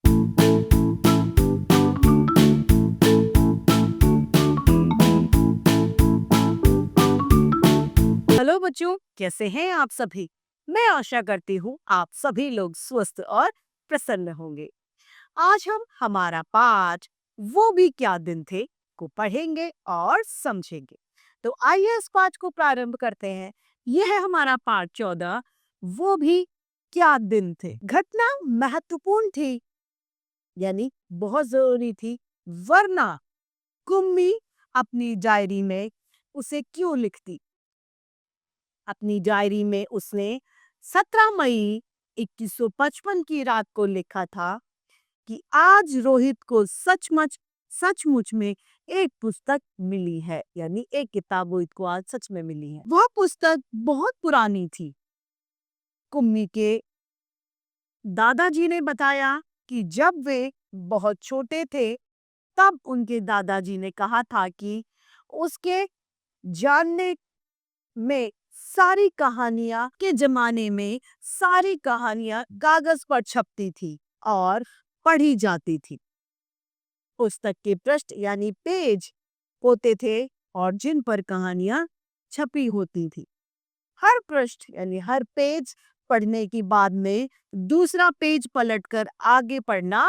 Hello बच्चों, कैसे हैं आप सभी। मैं आशा करती हूँ आप सभी लोग स्वस्थ और प्रसन्न होंगे। आज हम हमारा पाठ वो भी क्या दिन थे को पढ़ेंगे और समझेंगे। तो आइए इस पाठ को प्रारंभ करते हैं। यह है हमारा पाठ 14। वो भी क्या दिन थे। घटना महत्वपूर्ण थी, यानी बहुत जरूरी थी, वरना कुम्मी अपनी डायरी में उसे क्यों लिखती। अपनी डायरी में उसने 17 मई 2155 की रात को लिखा था कि आज रोहित को सचमुच में एक पुस्तक मिली है, यानी एक किताब रोहित को आज सच में मिली है। वह पुस्तक बहुत पुरानी थी। कुम्मी के दादाजी ने बताया कि जब वे बहुत छोटे थे तब उनके दादाजी ने कहा था कि उसके जानने में सारी कहानियां के जमाने में सारी कहानियां कागज पर छपती थी और पढ़ी जाती थी। पुस्तक के पृष्ठ यानी पेज होते थे और जिन पर कहानियां छपी होती थी। हर पृष्ठ यानी हर पेज पढ़ने के बाद में दूसरा पेज पलटकर आगे पढ़ना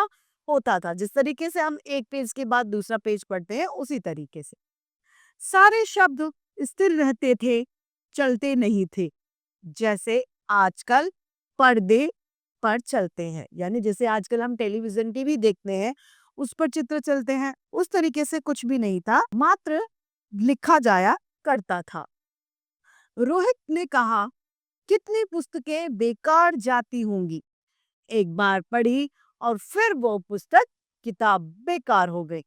होता था। जिस तरीके से हम एक पेज के बाद दूसरा पेज पढ़ते हैं उसी तरीके से सारे शब्द स्थिर रहते थे, चलते नहीं थे, जैसे आजकल पर्दे पर चलते हैं। यानी जैसे आजकल हम टेलीविजन टीवी देखते हैं उस पर चित्र चलते हैं, उस तरीके से कुछ भी नहीं था, मात्र लिखा जाया करता था। रोहित ने कहा, कितनी पुस्तकें बेकार जाती होंगी। एक बार पढ़ी और फिर वो पुस्तक किताब बेकार हो गई।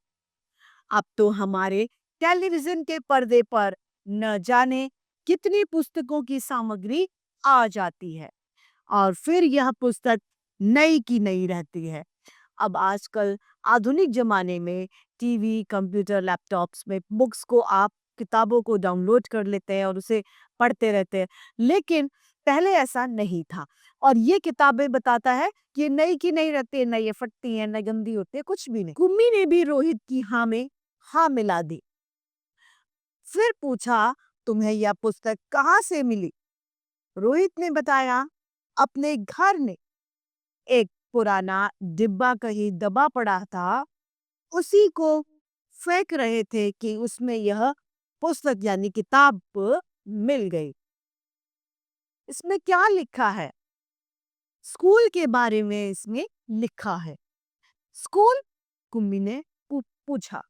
अब तो हमारे टेलीविजन के पर्दे पर न जाने कितनी पुस्तकों की सामग्री आ जाती है और फिर यह पुस्तक नई की नई रहती है। अब आजकल आधुनिक जमाने में टीवी, कंप्यूटर, लैपटॉप्स में बुक्स को आप किताबों को डाउनलोड कर लेते हैं और उसे पढ़ते रहते हैं, लेकिन पहले ऐसा नहीं था। और ये किताबें बताता है कि नई की नई रहती है, न ये फटती है, न गंदी होती है, कुछ भी नहीं। कुम्मी ने भी रोहित की हाँ में हाँ मिला दी। फिर पूछा, तुम्हें यह पुस्तक कहाँ से मिली। रोहित ने बताया, अपने घर ने एक पुराना डिब्बा कहीं दबा पड़ा था, उसी को फेंक रहे थे कि उसमें यह पुस्तक यानी किताब मिल गई। इसमें क्या लिखा है। स्कूल के बारे में इसमें लिखा है। स्कूल, कुम्मी ने पूछा।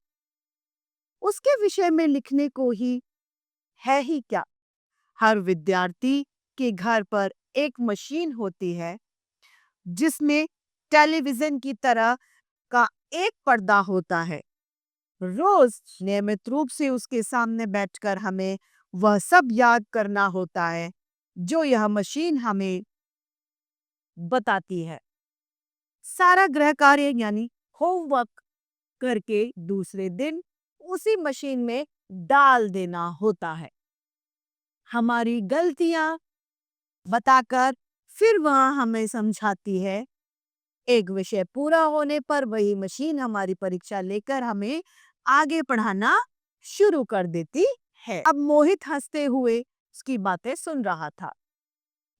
उसके विषय में लिखने को ही है ही क्या। हर विद्यार्थी के घर पर एक मशीन होती है जिसमें टेलीविजन की तरह का एक पर्दा होता है। रोज नियमित रूप से उसके सामने बैठकर हमें वह सब याद करना होता है जो यह मशीन हमें बताती है। सारा गृह कार्य यानी होमवर्क करके दूसरे दिन उसी मशीन में डाल देना होता है। हमारी गलतियां बताकर फिर वह हमें समझाती है। एक विषय पूरा होने पर वही मशीन हमारी परीक्षा लेकर हमें आगे पढ़ाना शुरू कर देती है। अब मोहित हंसते हुए उसकी बातें सुन रहा था।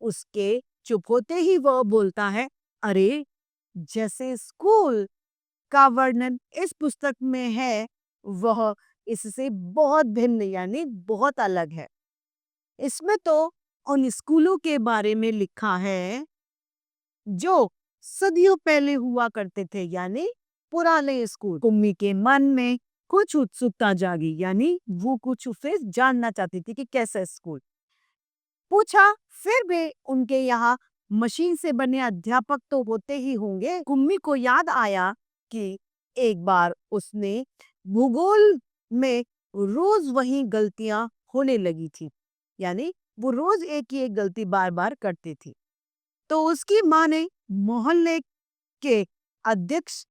उसके चुप होते ही वह बोलता है, अरे, जैसे स्कूल का वर्णन इस पुस्तक में है वह इससे बहुत भिन्न यानी बहुत अलग है। इसमें तो उन स्कूलों के बारे में लिखा है जो सदियों पहले हुआ करते थे, यानी पुराने स्कूल। कुम्मी के मन में कुछ उत्सुकता जागी, यानी वो कुछ उसे जानना चाहती थी कि कैसा स्कूल। पूछा, फिर भी उनके यहाँ मशीन से बने अध्यापक तो होते ही होंगे। कुम्मी को याद आया कि एक बार उसने भूगोल में रोज वही गलतियां होने लगी थी, यानी वो रोज एक ही एक गलती बार बार करती थी। तो उसकी माँ ने मोहल्ले के अध्यक्ष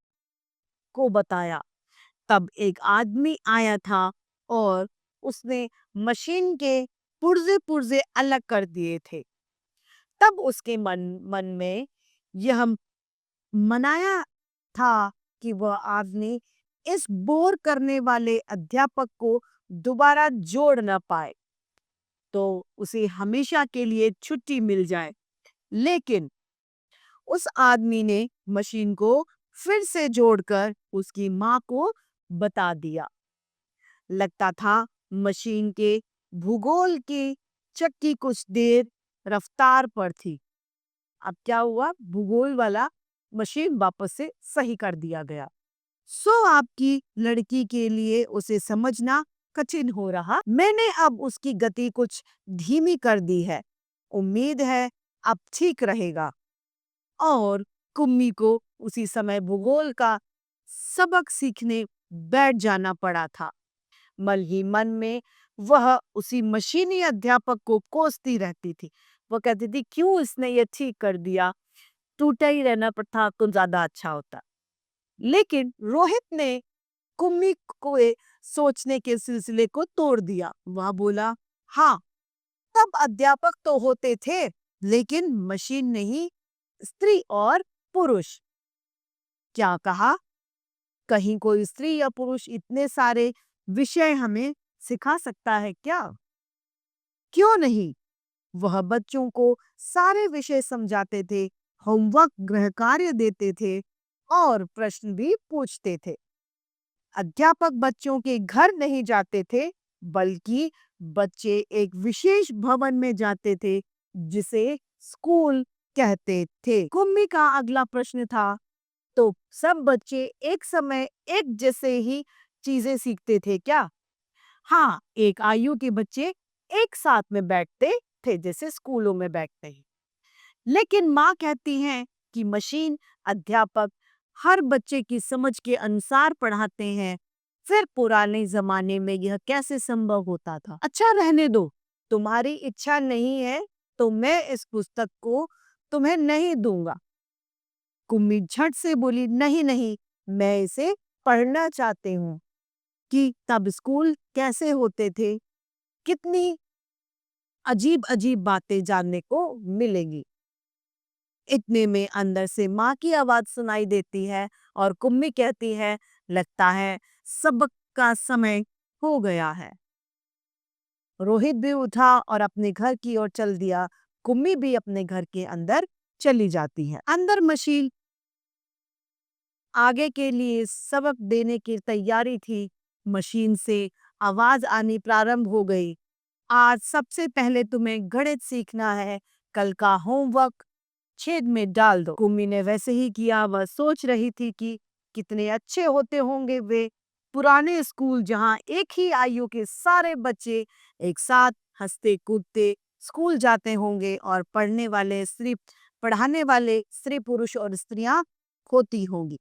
को बताया। तब एक आदमी आया था और उसने मशीन के पुर्जे पुर्जे अलग कर दिए थे। तब उसके मन मन में यह मनाया था कि वह आदमी इस बोर करने वाले अध्यापक को दोबारा जोड़ न पाए, तो उसे हमेशा के लिए छुट्टी मिल जाए। लेकिन उस आदमी ने मशीन को फिर से जोड़कर उसकी माँ को बता दिया। लगता था मशीन के भूगोल की चक्की कुछ देर रफ्तार पर थी। अब क्या हुआ? भूगोल वाला मशीन वापस से सही कर दिया गया। सो आपकी लड़की के लिए उसे समझना कठिन हो रहा। मैंने अब उसकी गति कुछ धीमी कर दी है। उम्मीद है अब ठीक रहेगा। और कुम्मी को उसी समय भूगोल का सबक सीखने बैठ जाना पड़ा था। मन ही मन में वह उसी मशीनी अध्यापक को कोसती रहती थी। वो कहती थी, क्यों इसने ये ठीक कर दिया, टूटा ही रहना पर था तो ज्यादा अच्छा होता। लेकिन रोहित ने कुम्मी को सोचने के सिलसिले को तोड़ दिया। वह बोला, हाँ, तब अध्यापक तो होते थे, लेकिन मशीन नहीं, स्त्री और पुरुष। क्या कहा? कहीं कोई स्त्री या पुरुष इतने सारे विषय हमें सिखा सकता है क्या? क्यों नहीं? वह बच्चों को सारे विषय समझाते थे, होमवर्क गृह कार्य देते थे और प्रश्न भी पूछते थे। अध्यापक बच्चों के घर नहीं जाते थे, बल्कि बच्चे एक विशेष भवन में जाते थे जिसे स्कूल कहते थे। कुम्मी का अगला प्रश्न था, तो सब बच्चे एक समय एक जैसे ही चीजें सीखते थे क्या? हाँ, एक आयु के बच्चे एक साथ में बैठते थे जैसे स्कूलों में बैठते हैं। लेकिन माँ कहती हैं कि मशीन अध्यापक हर बच्चे की समझ के अनुसार पढ़ाते हैं। फिर पुराने जमाने में यह कैसे संभव होता था? अच्छा रहने दो, तुम्हारी इच्छा नहीं है तो मैं इस पुस्तक को तुम्हें नहीं दूंगा। कुम्मी झट से बोली, नहीं नहीं, मैं इसे पढ़ना चाहती हूँ कि तब स्कूल कैसे होते थे, कितनी अजीब अजीब बातें जानने को मिलेंगी। इतने में अंदर से माँ की आवाज सुनाई देती है और कुम्मी कहती है, लगता है सबक का समय हो गया है। रोहित भी उठा और अपने घर की ओर चल दिया। कुम्मी भी अपने घर के अंदर चली जाती है। अंदर मशीन आगे के लिए सबक देने की तैयारी थी। मशीन से आवाज आनी प्रारंभ हो गई। आज सबसे पहले तुम्हें गणित सीखना है, कल का होमवर्क छेद में डाल दो। कुम्मी ने वैसे ही किया। वह सोच रही थी कि कितने अच्छे होते होंगे वे पुराने स्कूल, जहाँ एक ही आयु के सारे बच्चे एक साथ हंसते कूदते स्कूल जाते होंगे और पढ़ाने वाले स्त्री पुरुष और स्त्रियां होती होंगी।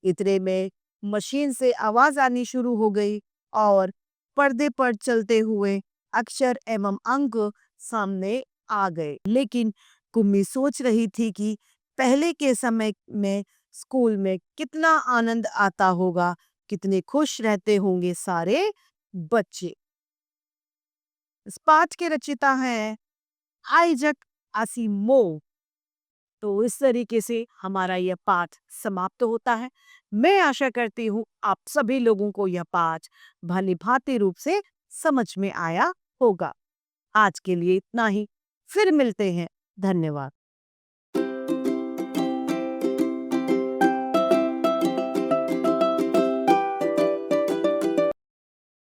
इतने में मशीन से आवाज आनी शुरू हो गई और पर्दे पर चलते हुए अक्षर एवं अंक सामने आ गए। लेकिन कुम्मी सोच रही थी कि पहले के समय में स्कूल में कितना आनंद आता होगा, कितने खुश रहते होंगे सारे बच्चे। इस पाठ के रचिता हैं आइजक आसिमोव। तो इस तरीके से हमारा यह पाठ समाप्त होता है। मैं आशा करती हूँ आप सभी लोगों को यह पाठ भली-भांति रूप से समझ में आया होगा। आज के लिए इतना ही। फिर मिलते हैं। धन्यवाद।